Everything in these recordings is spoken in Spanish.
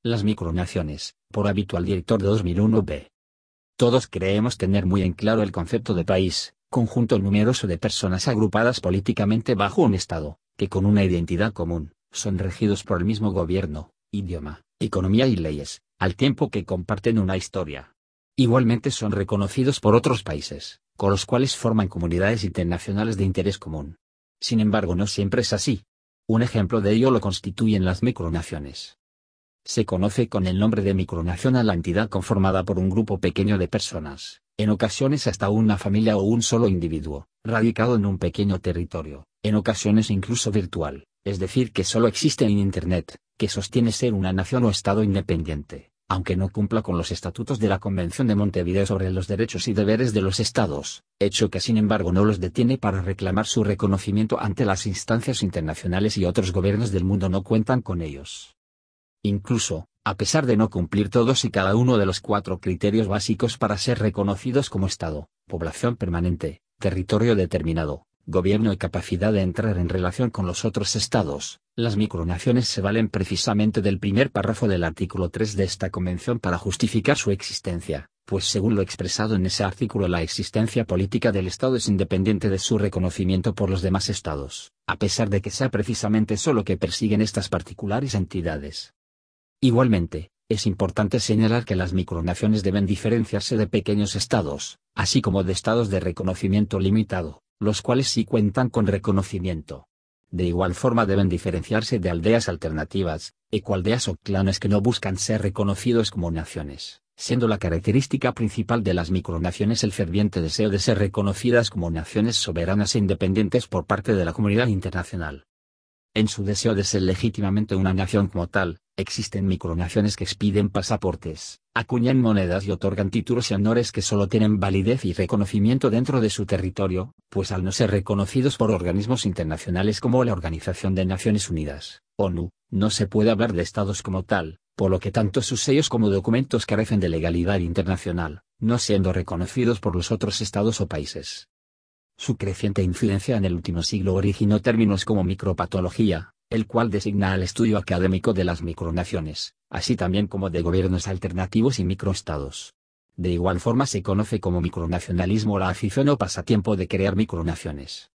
Las micronaciones, por habitual director de 2001b. Todos creemos tener muy en claro el concepto de país, conjunto numeroso de personas agrupadas políticamente bajo un Estado, que con una identidad común, son regidos por el mismo gobierno, idioma, economía y leyes, al tiempo que comparten una historia. Igualmente son reconocidos por otros países, con los cuales forman comunidades internacionales de interés común. Sin embargo, no siempre es así. Un ejemplo de ello lo constituyen las micronaciones. Se conoce con el nombre de micronación a la entidad conformada por un grupo pequeño de personas, en ocasiones hasta una familia o un solo individuo, radicado en un pequeño territorio, en ocasiones incluso virtual, es decir que solo existe en Internet, que sostiene ser una nación o Estado independiente, aunque no cumpla con los estatutos de la Convención de Montevideo sobre los derechos y deberes de los Estados, hecho que sin embargo no los detiene para reclamar su reconocimiento ante las instancias internacionales y otros gobiernos del mundo no cuentan con ellos. Incluso, a pesar de no cumplir todos y cada uno de los 4 criterios básicos para ser reconocidos como Estado, población permanente, territorio determinado, gobierno y capacidad de entrar en relación con los otros Estados, las micronaciones se valen precisamente del primer párrafo del artículo 3 de esta Convención para justificar su existencia, pues según lo expresado en ese artículo la existencia política del Estado es independiente de su reconocimiento por los demás Estados, a pesar de que sea precisamente eso lo que persiguen estas particulares entidades. Igualmente, es importante señalar que las micronaciones deben diferenciarse de pequeños estados, así como de estados de reconocimiento limitado, los cuales sí cuentan con reconocimiento. De igual forma deben diferenciarse de aldeas alternativas, ecoaldeas o clanes que no buscan ser reconocidos como naciones, siendo la característica principal de las micronaciones el ferviente deseo de ser reconocidas como naciones soberanas e independientes por parte de la comunidad internacional. En su deseo de ser legítimamente una nación como tal, existen micronaciones que expiden pasaportes, acuñan monedas y otorgan títulos y honores que solo tienen validez y reconocimiento dentro de su territorio, pues al no ser reconocidos por organismos internacionales como la Organización de Naciones Unidas, ONU, no se puede hablar de estados como tal, por lo que tanto sus sellos como documentos carecen de legalidad internacional, no siendo reconocidos por los otros estados o países. Su creciente incidencia en el último siglo originó términos como micropatología, el cual designa al estudio académico de las micronaciones, así también como de gobiernos alternativos y microestados. De igual forma se conoce como micronacionalismo la afición o pasatiempo de crear micronaciones.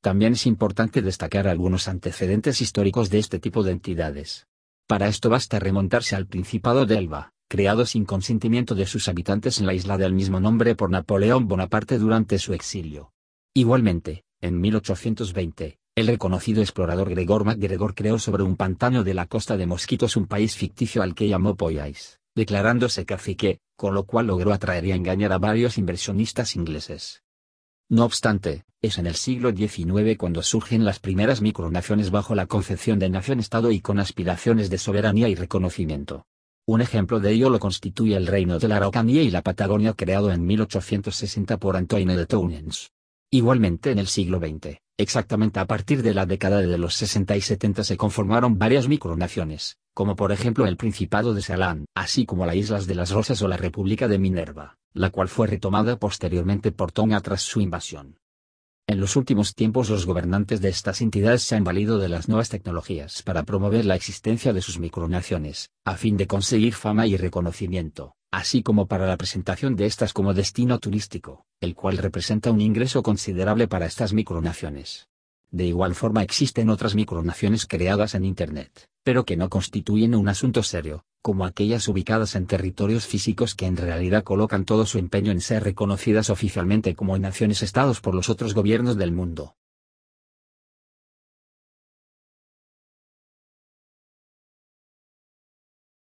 También es importante destacar algunos antecedentes históricos de este tipo de entidades. Para esto basta remontarse al Principado de Elba, creado sin consentimiento de sus habitantes en la isla del mismo nombre por Napoleón Bonaparte durante su exilio. Igualmente, en 1820, el reconocido explorador Gregor MacGregor creó sobre un pantano de la costa de Mosquitos un país ficticio al que llamó Poyais, declarándose cacique, con lo cual logró atraer y engañar a varios inversionistas ingleses. No obstante, es en el siglo XIX cuando surgen las primeras micronaciones bajo la concepción de nación-estado y con aspiraciones de soberanía y reconocimiento. Un ejemplo de ello lo constituye el Reino de la Araucanía y la Patagonia creado en 1860 por Antoine de Tournens. Igualmente en el siglo XX, exactamente a partir de la década de los 60 y 70 se conformaron varias micronaciones, como por ejemplo el Principado de Salán, así como las Islas de las Rosas o la República de Minerva, la cual fue retomada posteriormente por Tonga tras su invasión. En los últimos tiempos los gobernantes de estas entidades se han valido de las nuevas tecnologías para promover la existencia de sus micronaciones, a fin de conseguir fama y reconocimiento, así como para la presentación de estas como destino turístico, el cual representa un ingreso considerable para estas micronaciones. De igual forma existen otras micronaciones creadas en Internet, pero que no constituyen un asunto serio, como aquellas ubicadas en territorios físicos que en realidad colocan todo su empeño en ser reconocidas oficialmente como naciones-estados por los otros gobiernos del mundo.